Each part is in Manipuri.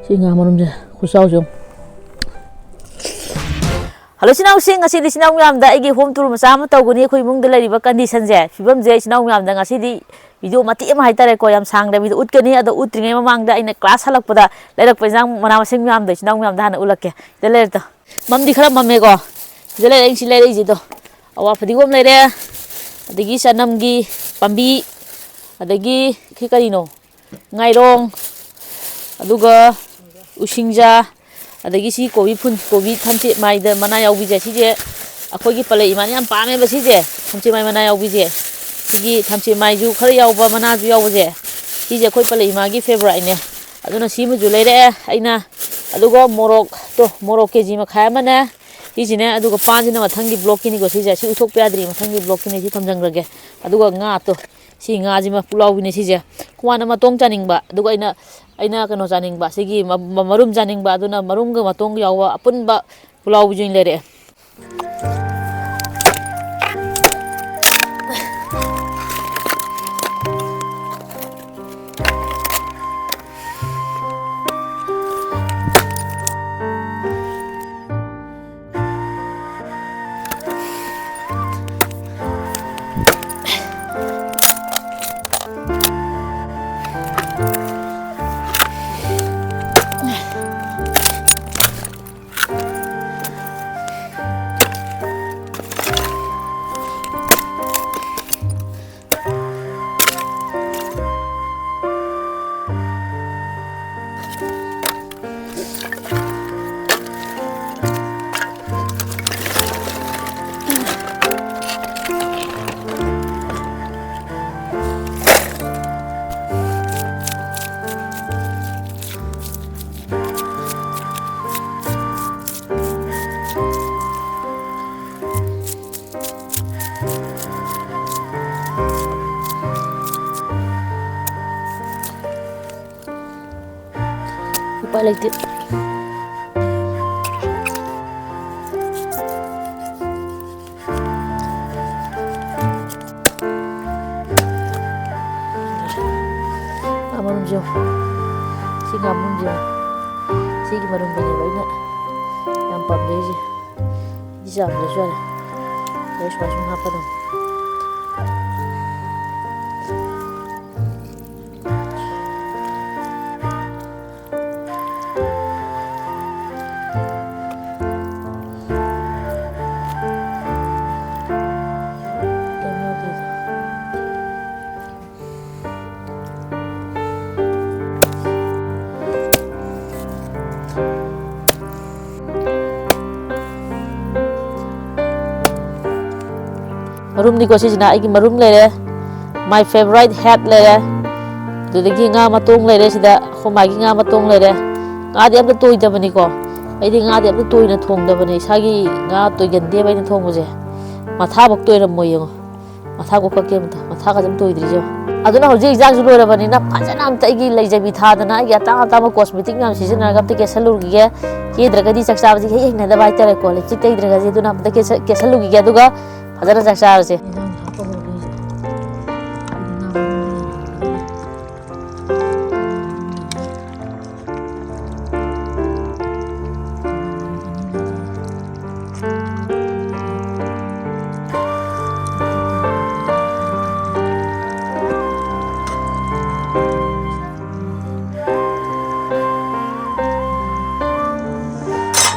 Singa marumje khusau jong. Hello sinau sing ngasi di sinau myam da igi home tour masa ma tawguni khoi mung de lariba condition je fibam je sinau myam da ngasi di video mati ma haitare ko yam sang da video utkani ado utringe mamang da ina class halakpada lerak pajang mana masing myam da sinau myam da hana ulakke de ler ta mam di khara mamme ko de ler ing si ler ji do awa fadigom lere adagi sanam gi pambi adagi khikarino ngairong aduga usingja adagi si kobi phun kobi thamche mai da mana yaw bije si je akhoi gi pale iman yam pame ba si je thamche mai mana yaw bije gi thamche mai ju khar yaw ba mana ju yaw je si je khoi pale ima gi favorite ne aduna si mu ju leire aina aduga morok to morok ke ji ma khaya mana si jine aduga panjina mathangi block kini go si je si uthok pe adri mathangi block kini si thamjang rage aduga nga to si nga ji ma pulau bine si je kwana ma tong chaning ba aduga aina kano janing ba sigi marum janing ba aduna marum ga matong yawa apun ba pulau bujing lere like it. Amun jo, si ngamun jo, si gimarun bani baina, yang pabdeji, jam lesuar, lesuar semua apa dong? Marum di kosi sina iki marum lere my favorite hat lere dudagi nga matong lere sida khomagi nga matong lere nga di am toy da bani ko ai di nga di am toy na thong da bani sagi nga toy gan de bai na thong buje matha bak toy ram moy yo matha ko ka ke matha ka jam toy dri jo aduna hoji exam ju lora bani na phajana am ta igi leijabi tha da na ya ta ta ma cosmetic nam season na gap te ke salur gi ke dragadi saksa baji he na da bai tare ko le chitai dragadi duna am ta ke salu gi aduga Hazara saksa arse.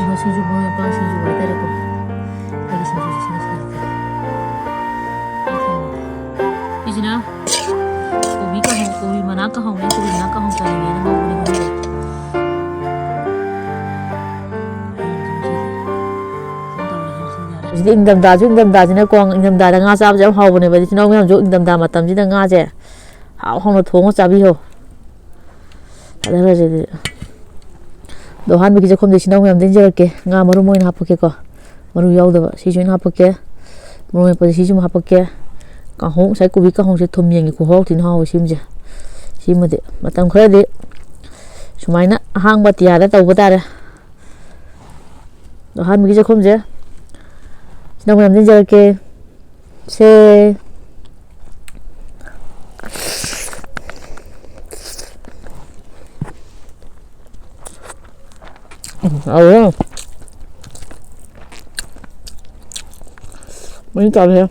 Masih juga ya masih juga tadi kok. Lagi sini. Isina, kobi mana ka hong ni kobi mana ka hong kali ni na mau ni hong. Jadi indam da jina kong indam da nga sab jam hau bone ba jina ngam jo indam da matam jina nga je hau hong no thong chabi ho ada ra je do han bi je khom de jina ngam den je ke nga maru moin ha pake ko maru yaw da si join ha pake maru pa si jum ha pake ka hong sai ku bi ka hong se thum yeng ku hok tin haw sim je sim de matam khare de sumaina hang ba tia da taw ba ta re do han bi je khom je Sinau ngam din jar ke se Ừ. Mấy trò thêm.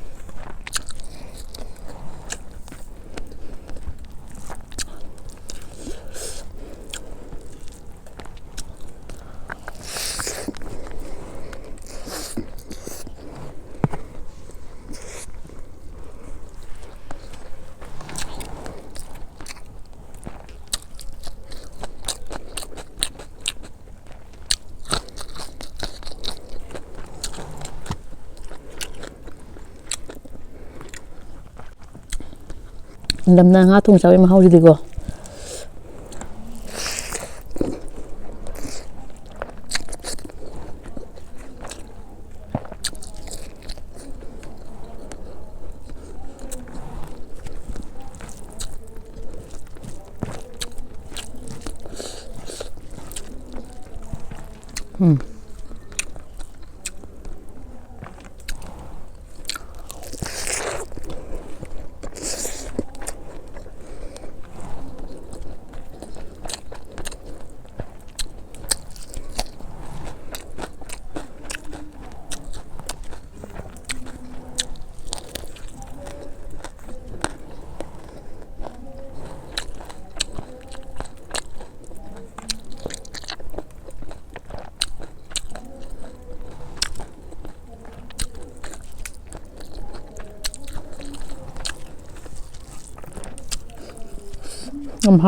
Đâm na ngã thùng sao em hao gì đi cơ.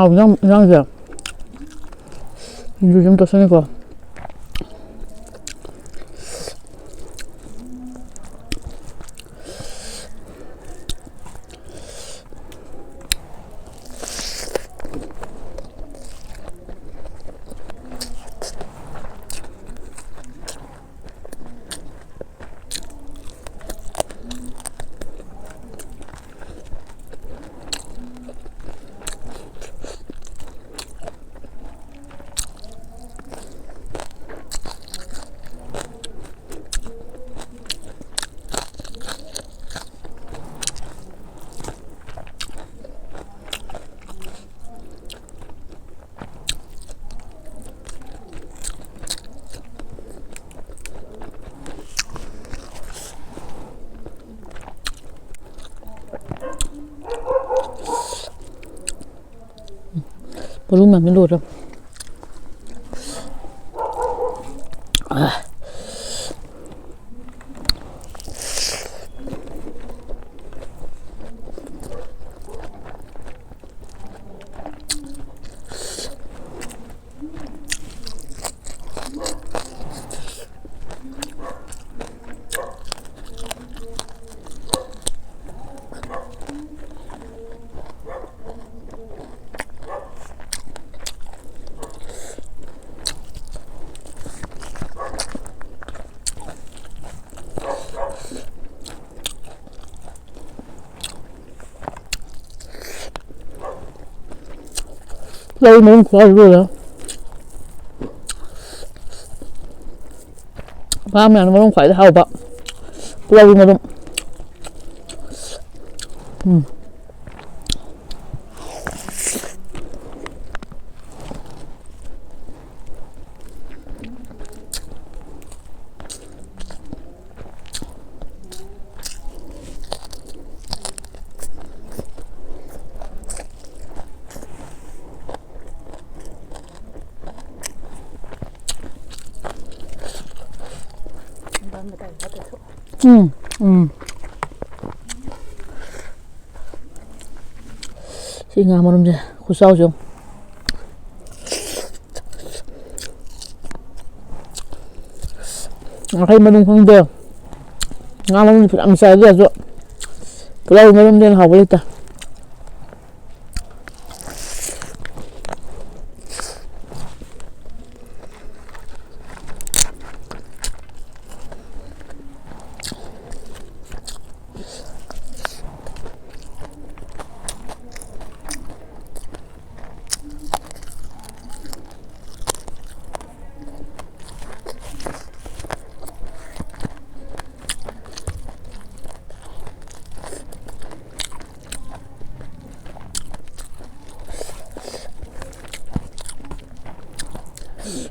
hao răng răng 이거 좀 더 쓰니까 모르면 안 놀아. lâu muốn qua rồi đó ba mẹ nó không phải là hao bạ lâu mà không Singa mo rin kusaw yung okay manung dia ngalang ang saja so kalau ngalang dia hawalita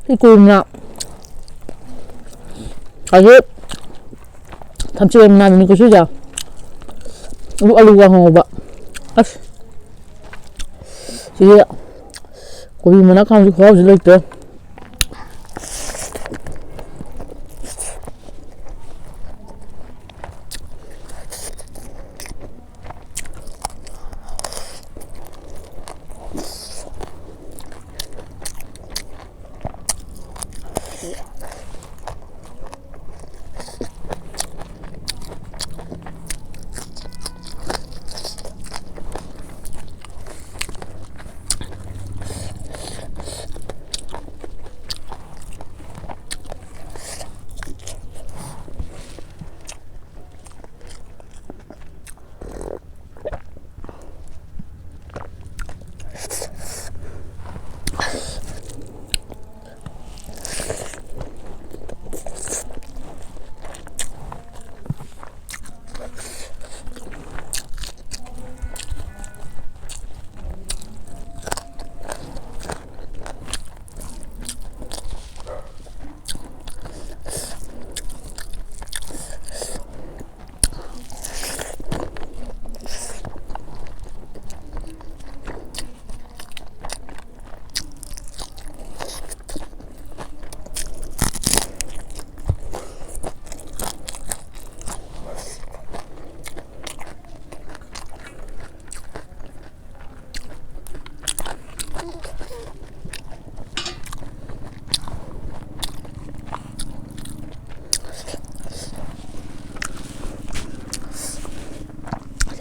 cái cùn nè 아주 담치가 나는 거 주자. 알루가 먹어봐. 아씨. 이게 고기 문화 가운데 고아질 있대.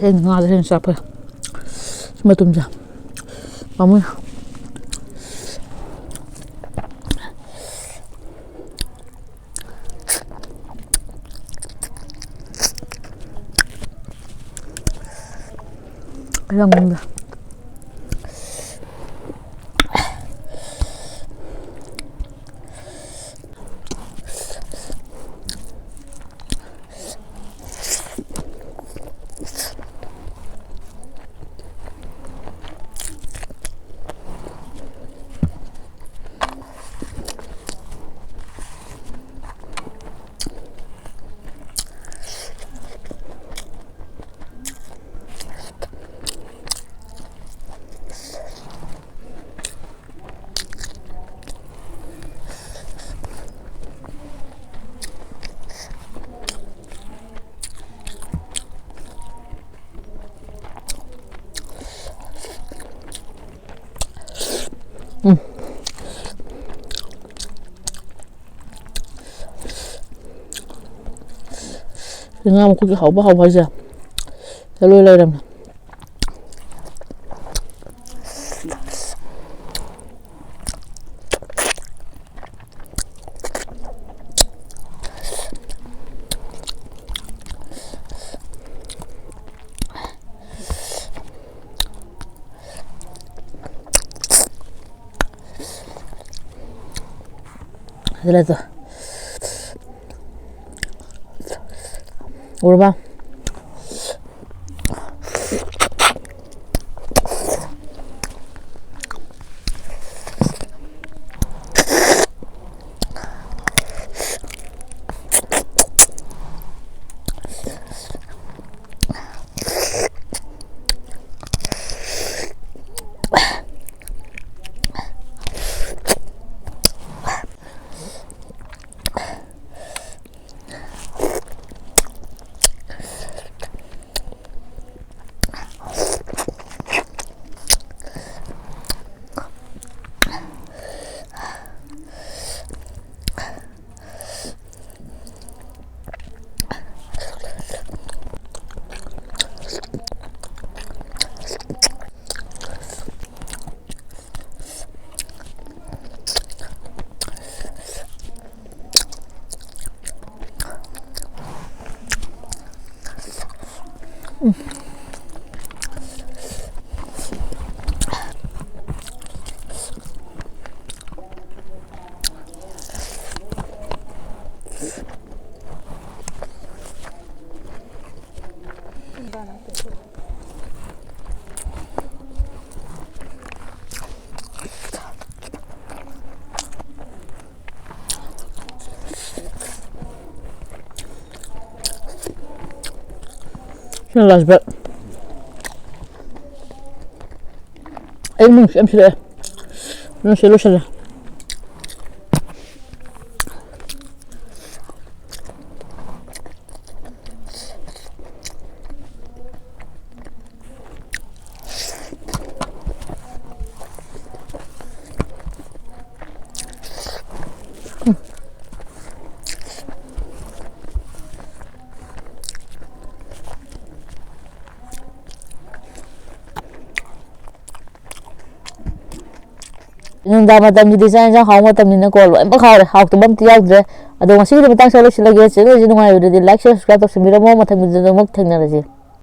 Nga rin siya pa. Sumatum siya. Pamoy. Kailang muna. Nga một cái hậu bao bây giờ ta lôi lên làm thế là rồi 물어봐. last bit. امشي لا نمشي له شله Nunda matam jadi saya jangan kau matam ni nak call, empat kau deh, aku tu bam tiap deh. Ada masih kita betang selalu lagi, selalu jadi nungai udah di like, subscribe, terus mira mau matam jadi nungai tengah lagi.